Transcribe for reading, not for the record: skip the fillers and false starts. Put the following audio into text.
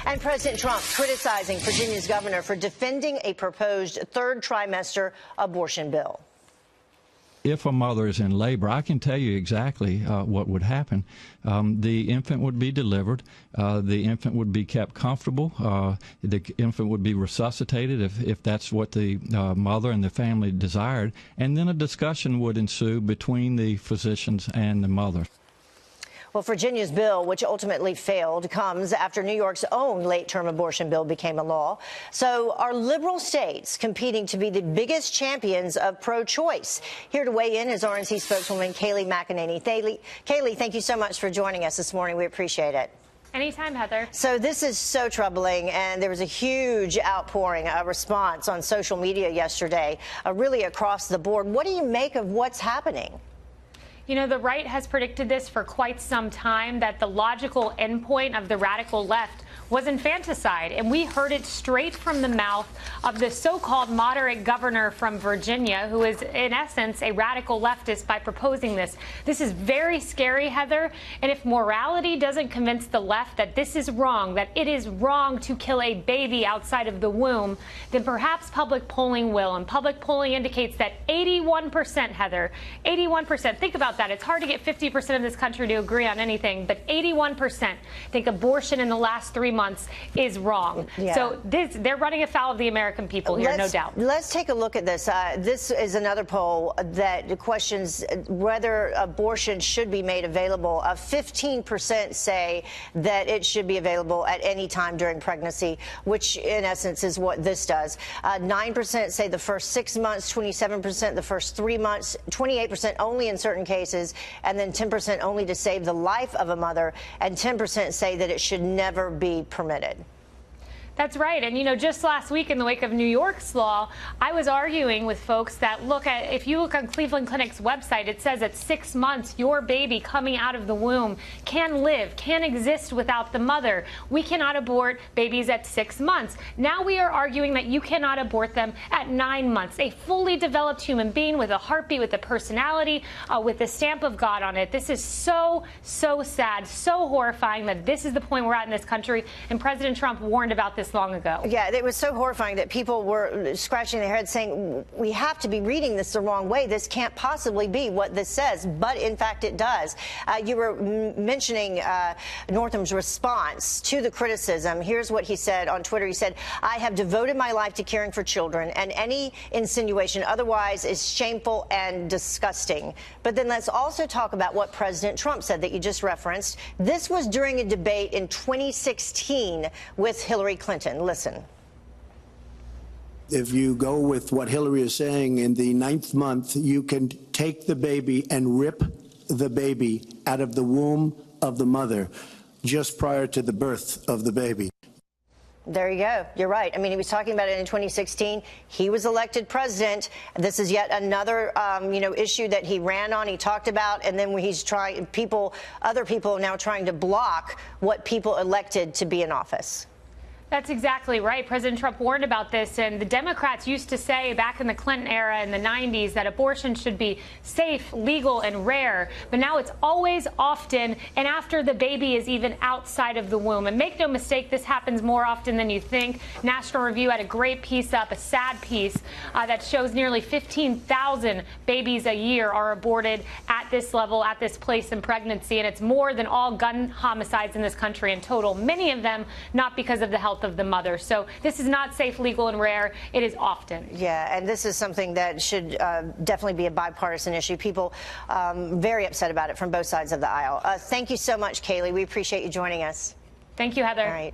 And President Trump criticizing Virginia's governor for defending a proposed third trimester abortion bill. If a mother is in labor, I can tell you exactly what would happen. The infant would be delivered. The infant would be kept comfortable. The infant would be resuscitated if that's what the mother and the family desired. And then a discussion would ensue between the physicians and the mother. Well, Virginia's bill, which ultimately failed, comes after New York's own late-term abortion bill became a law. So are liberal states competing to be the biggest champions of pro-choice? Here to weigh in is RNC spokeswoman Kayleigh McEnany. Kayleigh, thank you so much for joining us this morning. We appreciate it. Anytime, Heather. So this is so troubling, and there was a huge outpouring, a response on social media yesterday, really across the board. What do you make of what's happening? You know, the right has predicted this for quite some time, that the logical endpoint of the radical left was infanticide. And we heard it straight from the mouth of the so-called moderate governor from Virginia, who is, in essence, a radical leftist by proposing this. This is very scary, Heather. And if morality doesn't convince the left that this is wrong, that it is wrong to kill a baby outside of the womb, then perhaps public polling will. And public polling indicates that 81%, Heather, 81%, think about that. It's hard to get 50% of this country to agree on anything, but 81% think abortion in the last 3 months is wrong. Yeah. So they're running afoul of the American people here, no doubt. Let's take a look at this. This is another poll that questions whether abortion should be made available. 15% say that it should be available at any time during pregnancy, which in essence is what this does. 9% say the first 6 months, 27% the first 3 months, 28% only in certain cases, and then 10% only to save the life of a mother, and 10% say that it should never be permitted. That's right. And, you know, just last week in the wake of New York's law, I was arguing with folks that if you look on Cleveland Clinic's website, it says at 6 months, your baby coming out of the womb can live, can exist without the mother. We cannot abort babies at 6 months. Now we are arguing that you cannot abort them at 9 months. A fully developed human being with a heartbeat, with a personality, with the stamp of God on it. This is so, so sad, so horrifying that this is the point we're at in this country. And President Trump warned about this long ago. Yeah, it was so horrifying that people were scratching their heads saying, we have to be reading this the wrong way. This can't possibly be what this says. But in fact, it does. You were mentioning Northam's response to the criticism. Here's what he said on Twitter. He said, I have devoted my life to caring for children, and any insinuation otherwise is shameful and disgusting. But then let's also talk about what President Trump said that you just referenced. This was during a debate in 2016 with Hillary Clinton. Listen. If you go with what Hillary is saying, in the 9th month, you can take the baby and rip the baby out of the womb of the mother just prior to the birth of the baby. There you go. You're right. I mean, he was talking about it in 2016. He was elected president. This is yet another, issue that he ran on. He talked about, and then he's trying. Other people are now trying to block what people elected to be in office. That's exactly right. President Trump warned about this, and the Democrats used to say back in the Clinton era in the 90s that abortion should be safe, legal, and rare. But now it's always, often, and after the baby is even outside of the womb. And make no mistake, this happens more often than you think. National Review had a great piece up, a sad piece, that shows nearly 15,000 babies a year are aborted at this level, at this place in pregnancy. And it's more than all gun homicides in this country in total, many of them not because of the health of the mother. So this is not safe, legal, and rare. It is often. Yeah, and this is something that should definitely be a bipartisan issue. People very upset about it from both sides of the aisle. Thank you so much, Kayleigh. We appreciate you joining us. Thank you, Heather. All right.